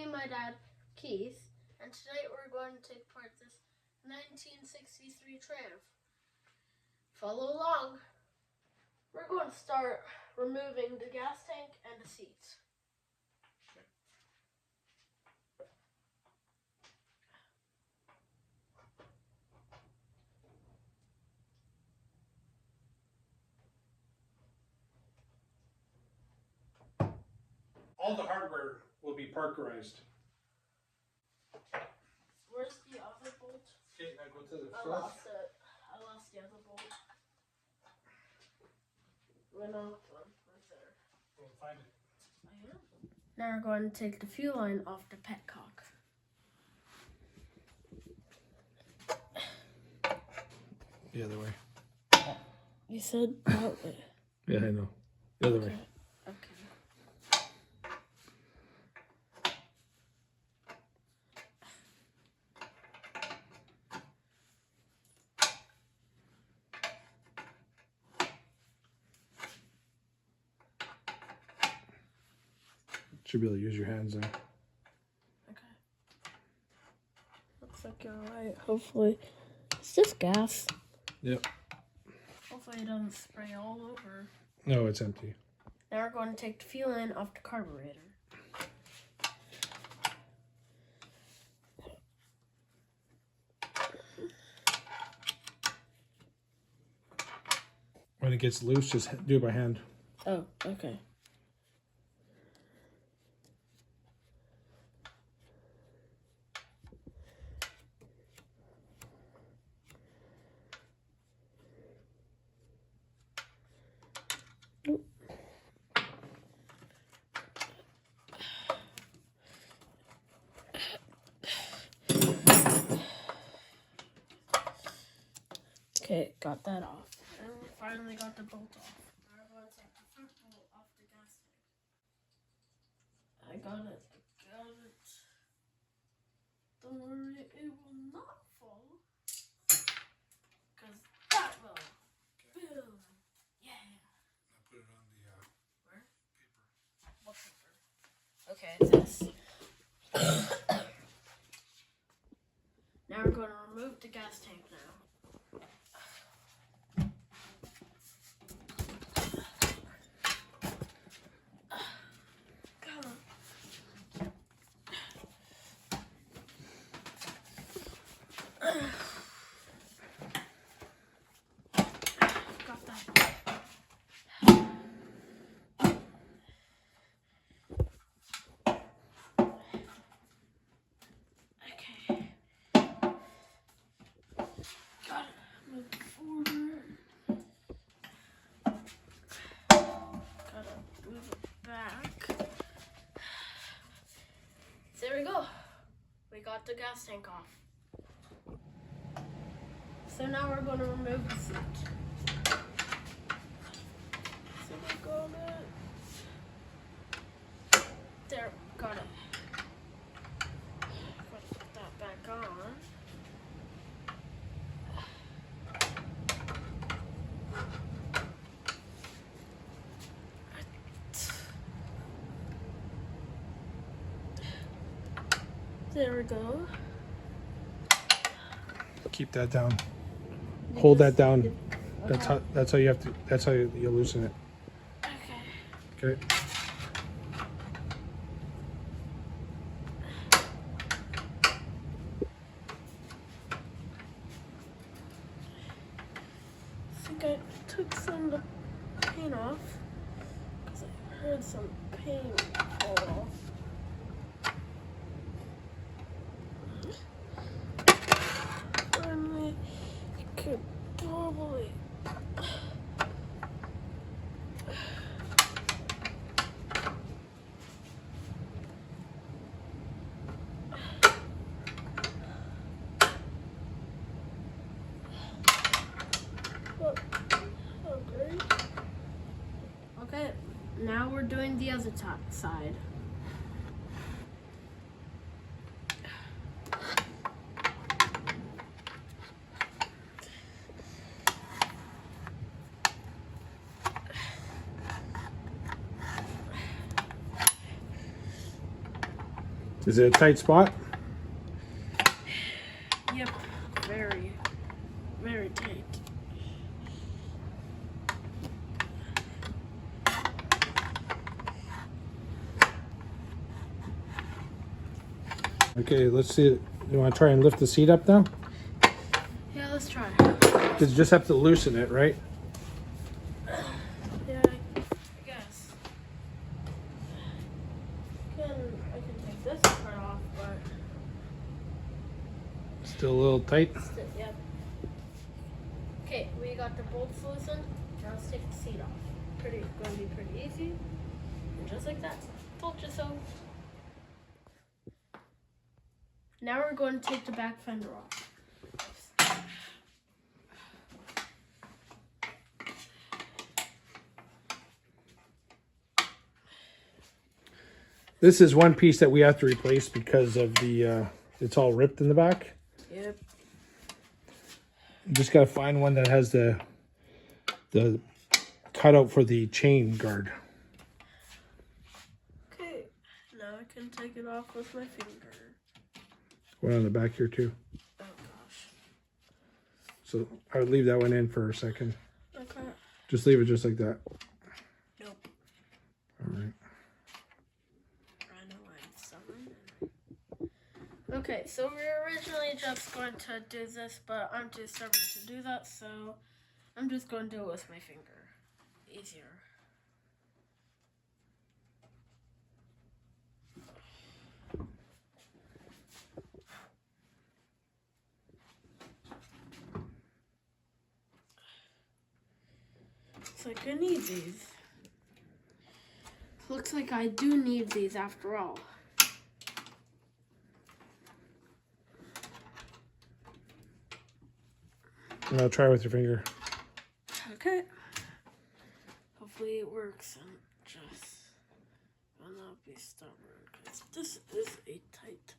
and my dad, Keith, and tonight we're going to take apart this 1963 Triumph. Follow along. We're going to start removing the gas tank and the seats. All the hardware will be parkerized. Where's the other bolt? Okay, now go to the I front. lost it. I lost the other bolt. Went off one right there. We'll find it. I am. Now we're going to take the fuel line off the petcock. The other way. You said that way. Yeah, I know. The other way. Okay. Should be able to use your hands now. Okay. Looks like you're right. Hopefully. It's just gas. Yep. Hopefully it doesn't spray all over. No, it's empty. Now we're going to take the fuel line off the carburetor. When it gets loose, just do it by hand. Oh, okay. Okay, got that off. And we finally got the bolt off. Now we're going to take the front bolt off the gas tank. I got it. Don't worry, it will not fall. Because that will. Boom. Yeah. I'll put it on the Where? paper. What paper? Okay, it's this. Now we're going to remove the gas tank now. Got that. Okay. Got it. Move it forward. Gotta move it back. There we go. We got the gas tank off. So now we're going to remove the seat. So we got it. There, got it. Gotta put that back on. There we go. Keep that down. Hold that down. That's how you have to. That's how you loosen it. Okay. Okay. I think I took some of the paint off because I heard some paint fall off. Finally, I could probably. Okay, now we're doing the other side. Is it a tight spot? Yep, very, very tight. Okay, let's see it. You want to try and lift the seat up now? Yeah, let's try. You just have to loosen it, right? Yeah, I guess. I can take this part off, but Still a little tight. yep. Okay, we got the bolts loosened. Now let's take the seat off. Going to be pretty easy. And just like that, told you so. Now we're going to take the back fender off. This is one piece that we have to replace because of the, it's all ripped in the back. Yep. You just got to find one that has the cutout for the chain guard. Okay, now I can take it off with my finger. One on the back here too. Oh gosh. So I would leave that one in for a second. Okay. Just leave it just like that. Nope. All right. I know I'm stubborn. Okay, so we were originally just going to do this, but I'm too stubborn to do that, so I'm just going to do it with my finger. Easier. Looks like I need these. Looks like I do need these after all. Now try with your finger. Okay. Hopefully it works and just will not be stubborn because this is a tight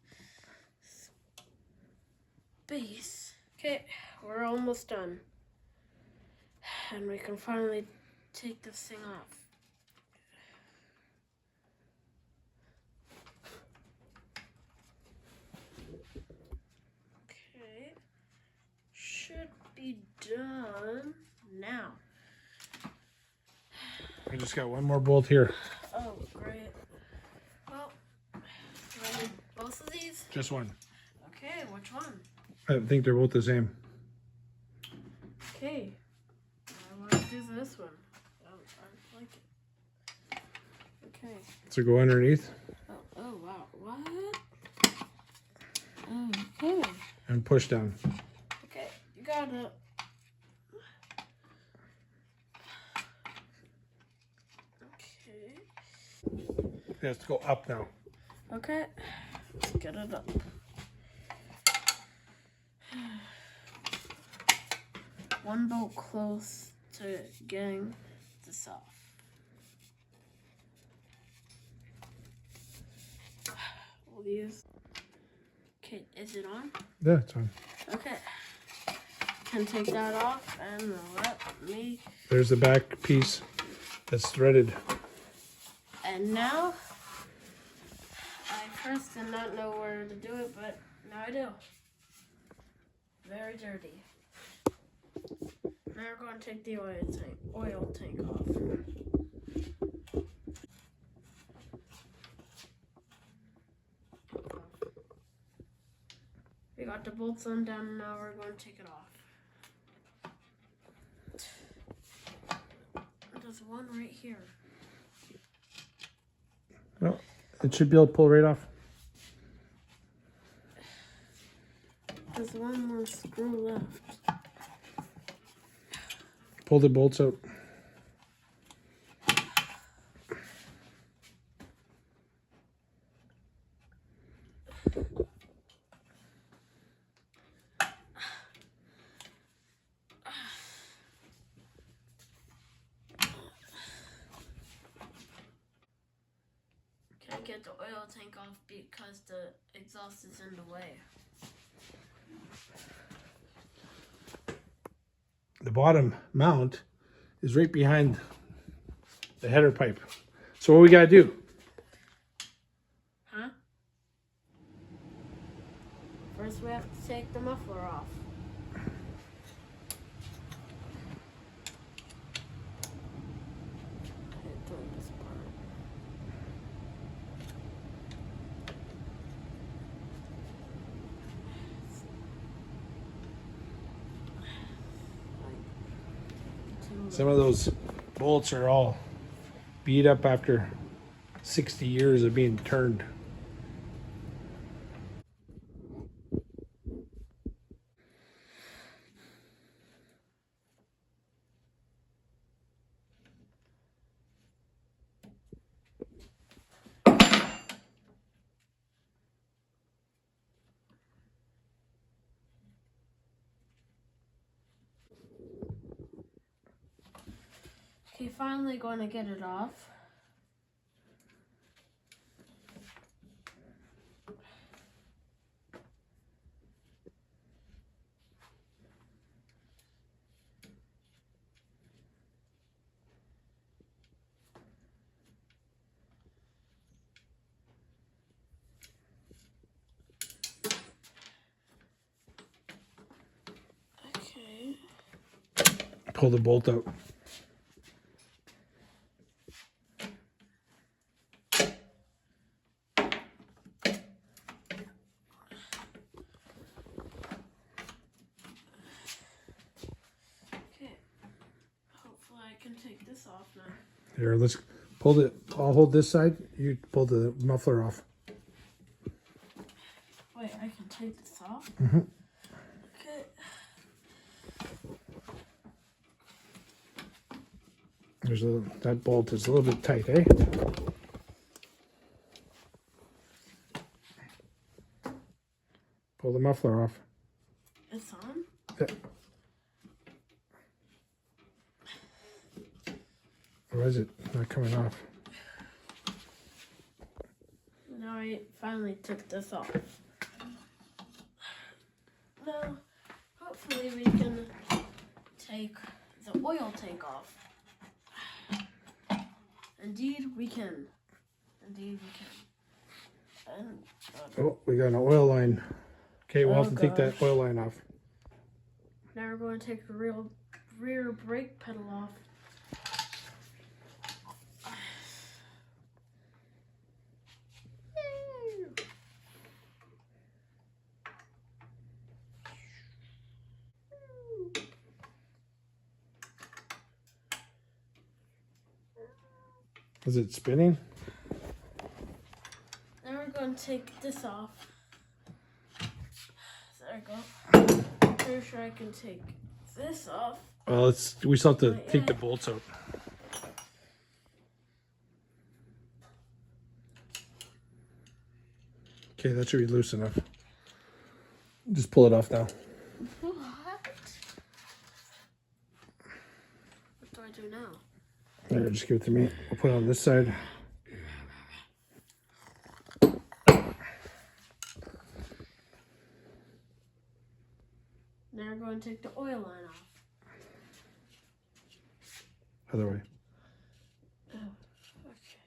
space. Okay, we're almost done. And we can finally take this thing off. Okay. Should be done now. I just got one more bolt here. Oh, great. Well, do I need both of these? Just one. Okay, which one? I think they're both the same. Okay. I want to do this one. Oh, I like it. Okay. So go underneath Oh wow. What? Okay. and push down. Okay, you got it. Okay. It has to go up now. Okay. Let's get it up. One bolt close to getting this off. We'll use. Okay, is it on? Yeah, it's on. Okay. Can take that off and let me. There's the back piece that's threaded. And now, I first did not know where to do it, but now I do. Very dirty. Now we're going to take the oil tank off. We got the bolts undone, and now we're going to take it off. There's one right here. Well, it should be able to pull right off. There's one more screw left. Pull the bolts out. Can't get the oil tank off because the exhaust is in the way. The bottom mount is right behind the header pipe. So what we gotta do? Huh? First we have to take the muffler off. Doing this part. Some of those bolts are all beat up after 60 years of being turned. Okay, finally going to get it off. Okay. Pull the bolt out. Take this off now. Here, let's pull it. I'll hold this side. You pull the muffler off. Wait, I can take this off? Mm-hmm. Okay. That bolt is a little bit tight, eh? Pull the muffler off. It's on? Yeah. Or is it not coming off? Now I finally took this off. Now, hopefully we can take the oil tank off. Indeed we can. Indeed we can. And, oh, we got an oil line. Okay, we'll have to take gosh. that oil line off. Now we're going to take the rear brake pedal off. Is it spinning? Now we're going to take this off. There we go. Pretty sure I can take this off. Well, we still have to Wait, take the bolts out. Okay, that should be loose enough. Just pull it off now. What? What do I do now? There, just give it to me. We'll put it on this side. Now we're going to take the oil line off. Other way. Oh, okay.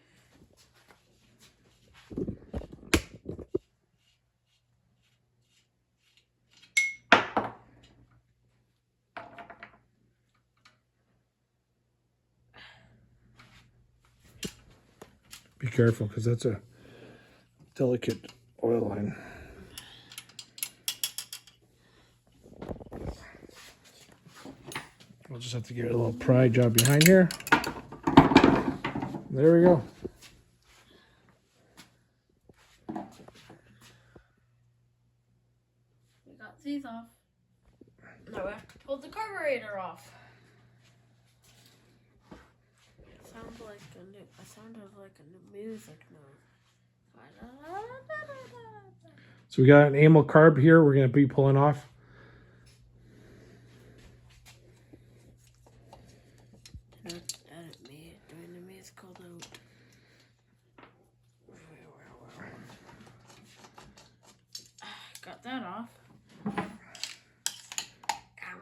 Be careful, because that's a delicate oil line. We'll just have to give it a little pry job behind here. There we go. We got these off. Now we have to pull the carburetor off. Sounds like a new. I sounded like a new music note. So we got an ammo carb here we're going to be pulling off. Edit me. Doing the musical note. Got that off. Come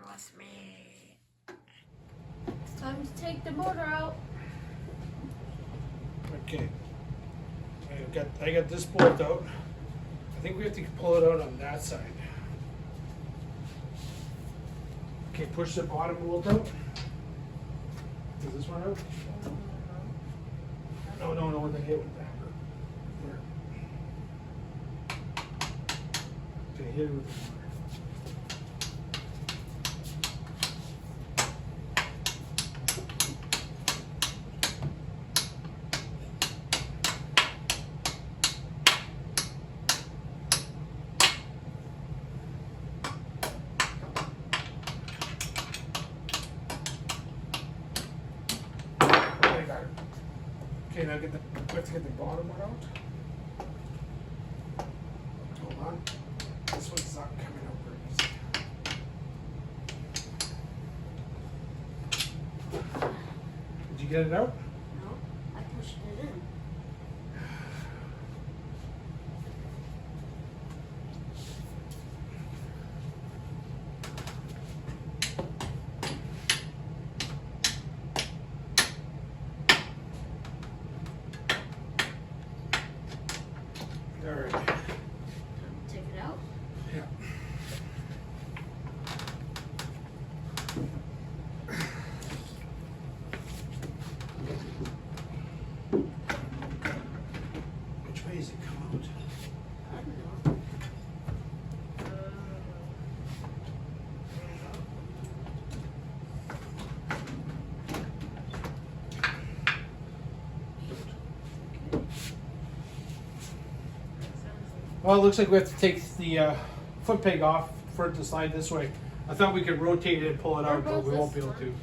with me. It's time to take the motor out. Okay. I got this bolt out. I think we have to pull it out on that side. Okay, push the bottom bolt out. Is this one out? No, the hit with the hammer. Okay, hit it with the hammer. Okay, now let's get the bottom one out. Hold on. This one's not coming out very easy. Did you get it out? No, I pushed it in. All right. Take it out. Yeah. Which way does it come out? I don't know. Well, it looks like we have to take the foot peg off for it to slide this way. I thought we could rotate it and pull it out, but we won't be able to.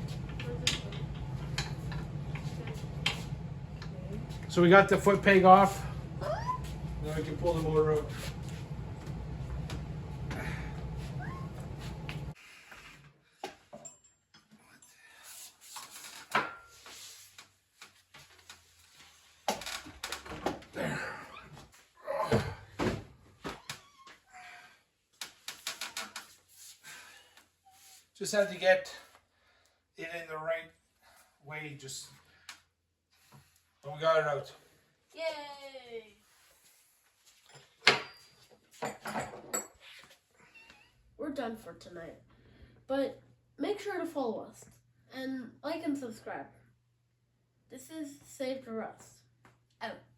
So we got the foot peg off. Now we can pull the motor out. There. Just had to get it in the right way, but we got it out. Yay! We're done for tonight. But make sure to follow us and like and subscribe. This is Save the Rust. Out.